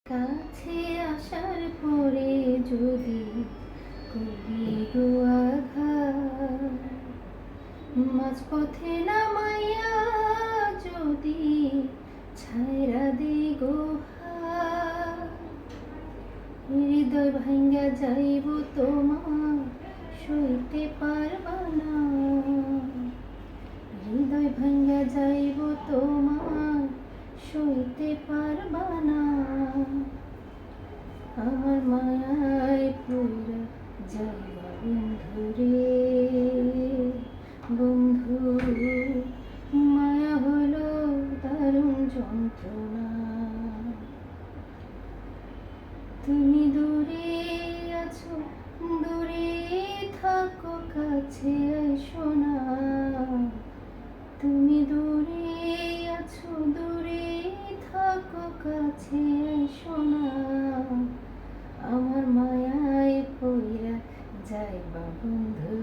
কাছে আসার পরে যদি করি গো আঘাত, মাঝপথে নামাইয়া যদি ছাইরা দেই গো হাত, হৃদয় ভাঙ্গা যাইব তোমার সইতে পারবা না, হৃদয় ভাঙ্গা যাইব তোমার সইতে পারবা না। আমার মায়ায় পড়া যাইবা বন্ধু রে, বন্ধু মায়া হলো দারুণ যন্ত্রণা। তুমি দূরে আছো, দূরে থাকো, কাছে এসো না। তুমি দূরে আছো, দূরে থাকো, কাছে এসো না। আমার মায়ায় পইরা যাইবা বন্ধু